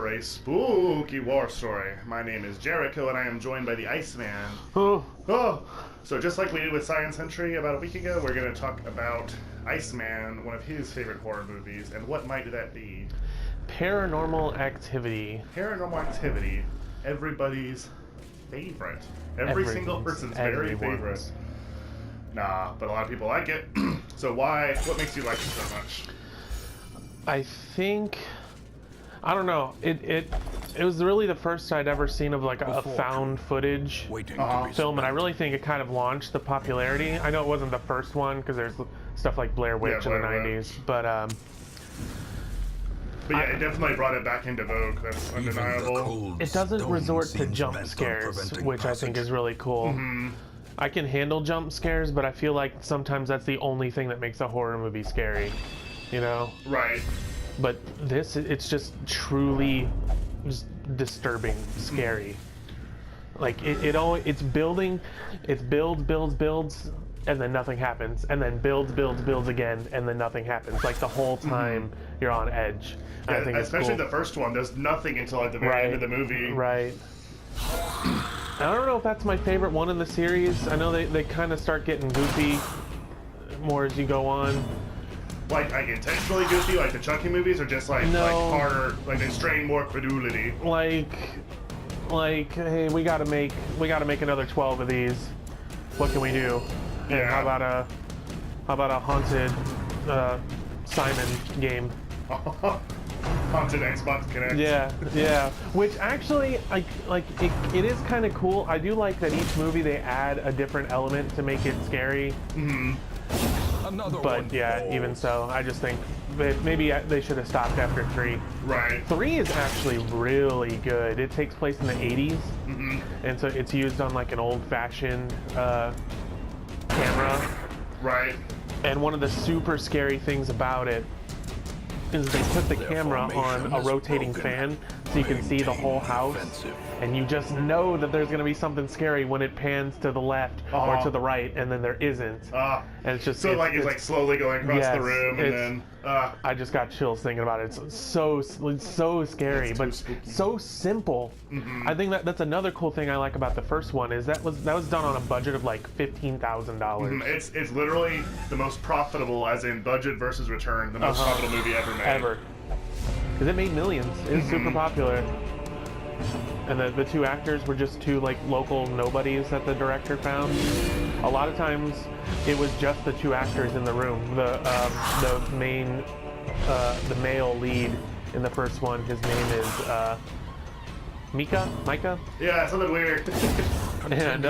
for a spooky war story. My name is Jericho, and I am joined by the Iceman. Oh. So just like we did with Science Century about a week ago, we're going to talk about Iceman, one of his favorite horror movies, and what might that be? Paranormal Activity. Paranormal Activity, everybody's favorite. Every single person's very favorite. Nah, but a lot of people like it. So why? What makes you like it so much? I think, I don't know. It was really the first I'd ever seen of like a found footage film, and I really think it kind of launched the popularity. I know it wasn't the first one because there's stuff like Blair Witch in the '90s, but yeah, it definitely brought it back into vogue. That's undeniable. It doesn't resort to jump scares, which I think is really cool. Mm-hmm. I can handle jump scares, but I feel like sometimes that's the only thing that makes a horror movie scary, you know? Right. But this, it's just truly just disturbing, scary. Like, it's building, it builds, and then nothing happens, and then builds again, and then nothing happens. Like, the whole time you're on edge. Yeah, I think especially it's cool. the first one, there's nothing until like the very end of the movie. Right. I don't know if that's my favorite one in the series. I know they kind of start getting goofy more as you go on. Like intentionally goofy, like the Chucky movies, or just like harder, like they strain more credulity. Like, hey, we gotta make another 12 of these. What can we do? And how about a haunted Simon game? Haunted Xbox Connect. Yeah. Which actually, it is kind of cool. I do like that each movie they add a different element to make it scary. Mm-hmm. But yeah, even so, I just think maybe they should have stopped after 3. Right. 3 is actually really good. It takes place in the 80s, and so it's used on like an old-fashioned camera. Right. And one of the super scary things about it is they put the camera on a rotating fan so you can see the whole house, and you just know that there's going to be something scary when it pans to the left or to the right, and then there isn't. And it's just so it's like slowly going across the room, and then I just got chills thinking about it. It's so scary, but so simple. I think that's another cool thing I like about the first one is that was done on a budget of like $15,000. It's literally the most profitable, as in budget versus return, the most profitable movie ever made. Ever. Because it made millions. It was super popular. And the 2 actors were just 2 like local nobodies that the director found. A lot of times it was just the 2 actors in the room. The male lead in the first one, his name is Micah? Yeah, something weird. And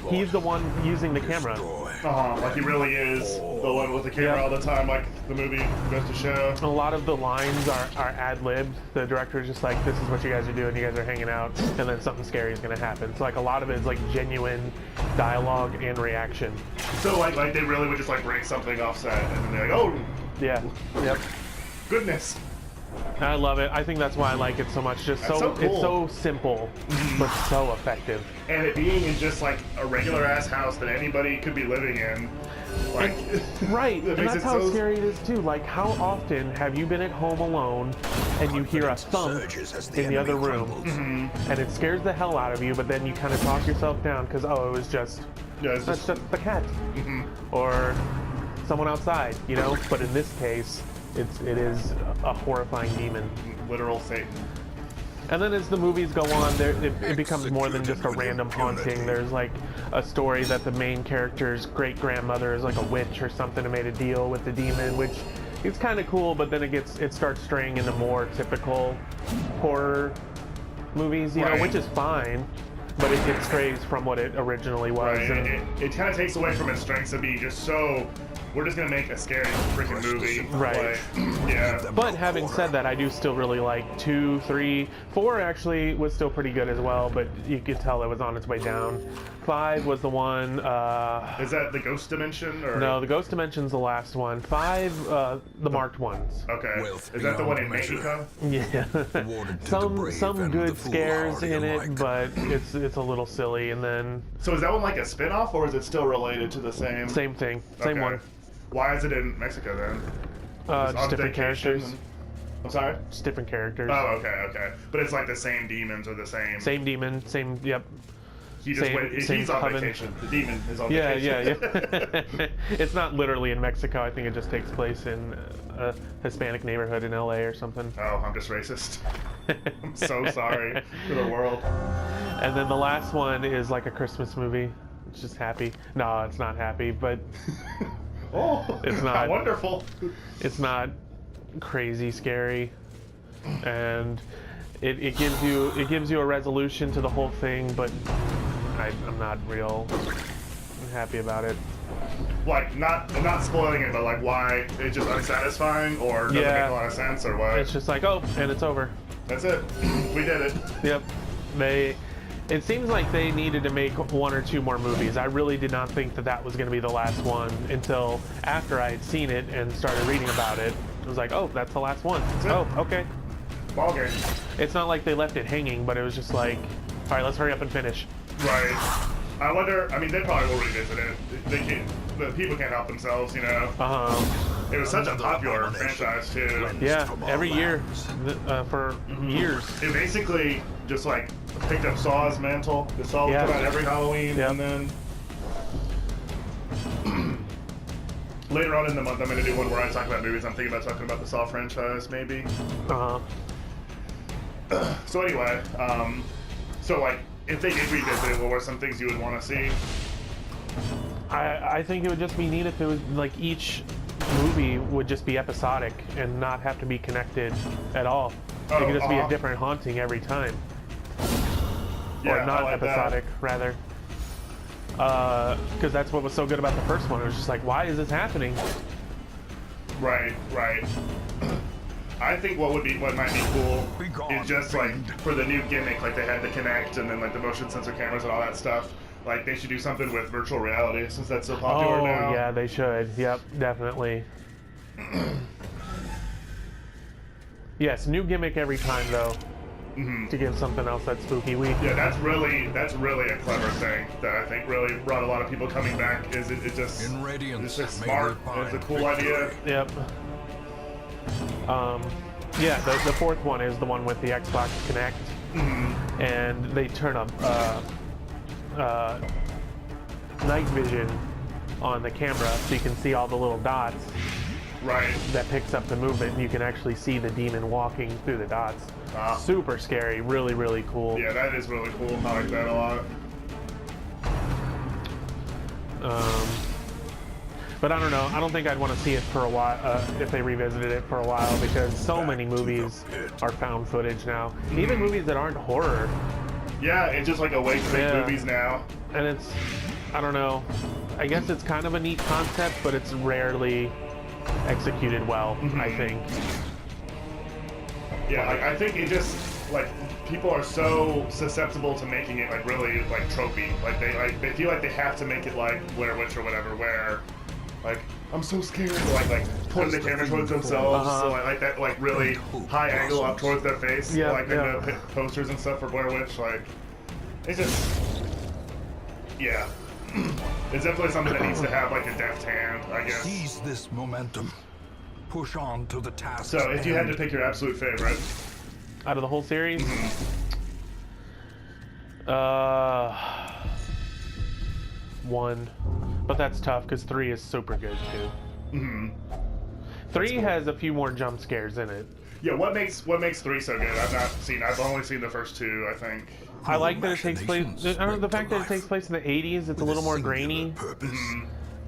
he's the one using the camera. Like he really is the one with the camera all the time, like the movie goes to show. A lot of the lines are ad-libbed. The director's just like, this is what you guys are doing, you guys are hanging out, and then something scary is gonna happen. So like a lot of it is like genuine dialogue and reaction. So like they really would just like break something off set, and then they're like, oh! Yeah, yep. Goodness. I love it. I think that's why I like it so much. Just so cool. It's so simple, but so effective. And it being in just like a regular ass house that anybody could be living in. Like, right, and that's how scary it is too. Like, how often have you been at home alone and you hear a thump in the other room, and it scares the hell out of you, but then you kind of talk yourself down because it was just that's just the cat or someone outside, you know. But in this case, it is a horrifying demon, literal Satan. And then as the movies go on, it becomes more than just a random haunting. There's like a story that the main character's great-grandmother is like a witch or something and made a deal with the demon, which is kind of cool, but then it starts straying into more typical horror movies, you know, which is fine, but it strays from what it originally was. Right. And it kind of takes away from its strengths of being just so, we're just going to make a scary freaking movie. Right. Yeah. But having said that, I do still really like 2, 3, 4 actually was still pretty good as well, but you could tell it was on its way down. 5 was the one. Is that the Ghost Dimension? Or? No, the Ghost Dimension's the last one. 5, the marked ones. Okay. Is that the one in Mexico? Yeah. some good scares in it, but it's a little silly. And then. So is that one like a spin-off, or is it still related to the same? Same thing. Same one. Why is it in Mexico then? Just different characters. I'm sorry? Just different characters. Oh, okay. But it's like the same demons or the same... Same demon, same, yep. He's on coven. vacation. The demon is on vacation. Yeah. It's not literally in Mexico. I think it just takes place in a Hispanic neighborhood in LA or something. Oh, I'm just racist. I'm so sorry for the world. And then the last one is like a Christmas movie. It's just happy. No, it's not happy, but oh, it's not how wonderful. It's not crazy scary, and it gives you a resolution to the whole thing, but I'm not real happy about it. Like, not spoiling it, but like why it's just unsatisfying or doesn't make a lot of sense or what? It's just like, oh, and it's over. That's it. We did it. Yep. It seems like they needed to make one or two more movies. I really did not think that was going to be the last one until after I had seen it and started reading about it. It was like, oh, that's the last one. Oh, okay. Ball game. It's not like they left it hanging, but it was just like, all right, let's hurry up and finish. Right. I wonder, I mean, they probably will revisit it. The people can't help themselves, you know? It was such a popular franchise, too. Yeah, every year, for years. It basically just, like, picked up Saw's mantle. The Saw would come out every Halloween, and then... later on in the month, I'm going to do one where I talk about movies. I'm thinking about talking about the Saw franchise, maybe. So anyway, so, like, if they did revisit it, what were some things you would want to see? I think it would just be neat if it was like each movie would just be episodic and not have to be connected at all. It could just be a different haunting every time. Yeah, or not like episodic, rather. Because that's what was so good about the first one. It was just like, why is this happening? Right. I think what might be cool is just like for the new gimmick, like they had the Kinect and then like the motion sensor cameras and all that stuff. Like they should do something with virtual reality since that's so popular now. Oh yeah, they should. Yep, definitely. Yes, new gimmick every time though. To give something else that's spooky. Yeah, that's really a clever thing that I think really brought a lot of people coming back. Is it's just smart. It's a cool idea. Yep. Yeah, the fourth one is the one with the Xbox Kinect, and they turn up night vision on the camera so you can see all the little dots. Right. That picks up the movement, and you can actually see the demon walking through the dots. Super scary, really, really cool. Yeah, that is really cool. I like that a lot. But I don't know. I don't think I'd want to see it for a while if they revisited it for a while, because so many movies are found footage now. Even movies that aren't horror. Yeah, it's just like a way to make movies now. And it's, I don't know. I guess it's kind of a neat concept, but it's rarely executed well, I think. Yeah, like, I think it just, like, people are so susceptible to making it, like, really, like, tropey. Like, they feel like they have to make it like Blair Witch or whatever, where, like, I'm so scared to, like putting the camera towards themselves, so like that, like, really high angle up towards their face, like in the posters and stuff for Blair Witch, like, it's just, it's definitely something that needs to have, like, a deft hand, I guess. Seize this momentum. Push on to the task. So, if you had to pick your absolute favorite out of the whole series, one, but that's tough because 3 is super good too. 3 has a few more jump scares in it. Yeah, what makes 3 so good? I've only seen the first 2, I think. I like that it takes place. I don't know, the fact that it takes place in the 80s. It's a little more grainy.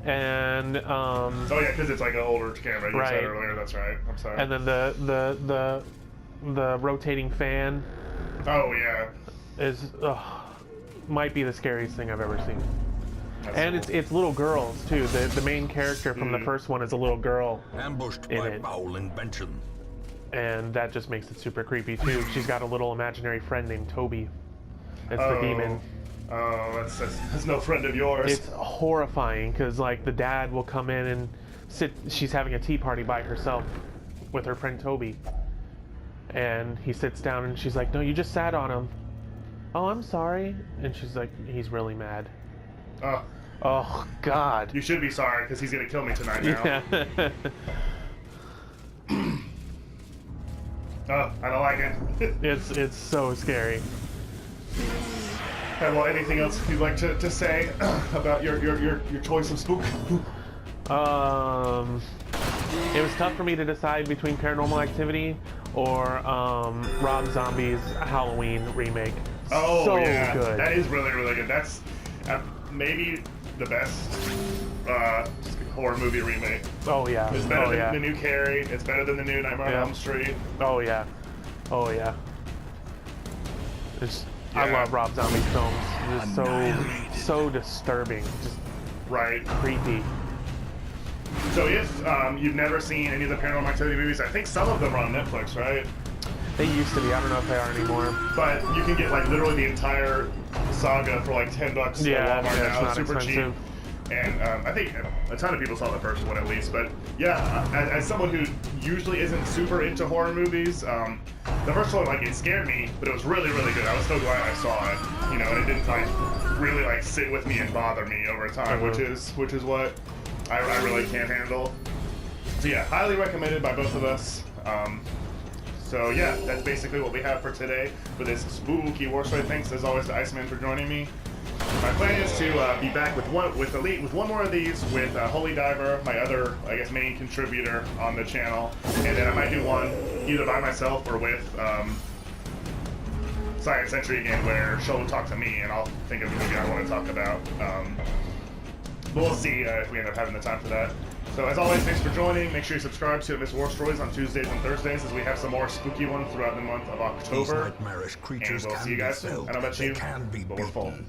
And oh yeah, because it's like an older camera. You said earlier. That's right. I'm sorry. And then the rotating fan. Oh yeah. Is might be the scariest thing I've ever seen. That's and cool. it's little girls too. The main character from the first one is a little girl. Ambushed in by it. foul invention. And that just makes it super creepy too. She's got a little imaginary friend named Toby. That's the demon. Oh, that's no friend of yours. It's horrifying because like the dad will come in and sit. She's having a tea party by herself with her friend Toby, and he sits down and she's like, "No, you just sat on him." "Oh, I'm sorry." And she's like, "He's really mad." Oh God. You should be sorry because he's gonna kill me tonight now. Yeah. Oh, I don't like it. It's so scary. Well, anything else you'd like to say about your choice of spook? It was tough for me to decide between Paranormal Activity or Rob Zombie's Halloween remake. Oh, so yeah. good. That is really, really good. That's maybe the best horror movie remake. Oh yeah. It's better oh than yeah. the new Carrie. It's better than the new Nightmare on Yeah. Elm Street. Oh yeah. Oh yeah. It's, I Yeah. love Rob Zombie films. It's so disturbing. Just Right. creepy. So if you've never seen any of the Paranormal Activity movies, I think some of them are on Netflix, right? They used to be. I don't know if they are anymore. But you can get like literally the entire saga for like $10 at Yeah, Walmart yeah, it's now. not Super expensive. cheap. And I think a ton of people saw the first one at least. But yeah, as someone who usually isn't super into horror movies, the first one, like, it scared me, but it was really, really good. I was so glad I saw it, you know, and it didn't like really like sit with me and bother me over time, which is what I really can't handle. So yeah, highly recommended by both of us. So yeah, that's basically what we have for today for this spooky war story. Thanks as always to TheIceMann for joining me. My plan is to be back with one more of these with Holy Diver, my other, I guess, main contributor on the channel, and then I might do one either by myself or with Science Century again, where she'll talk to me and I'll think of a movie I want to talk about. But we'll see if we end up having the time for that. So as always, thanks for joining. Make sure you subscribe to Miss War Stories on Tuesdays and Thursdays as we have some more spooky ones throughout the month of These October. nightmarish creatures And we'll can see you be guys soon. felt, I don't bet they you, can be but we're full. beaten.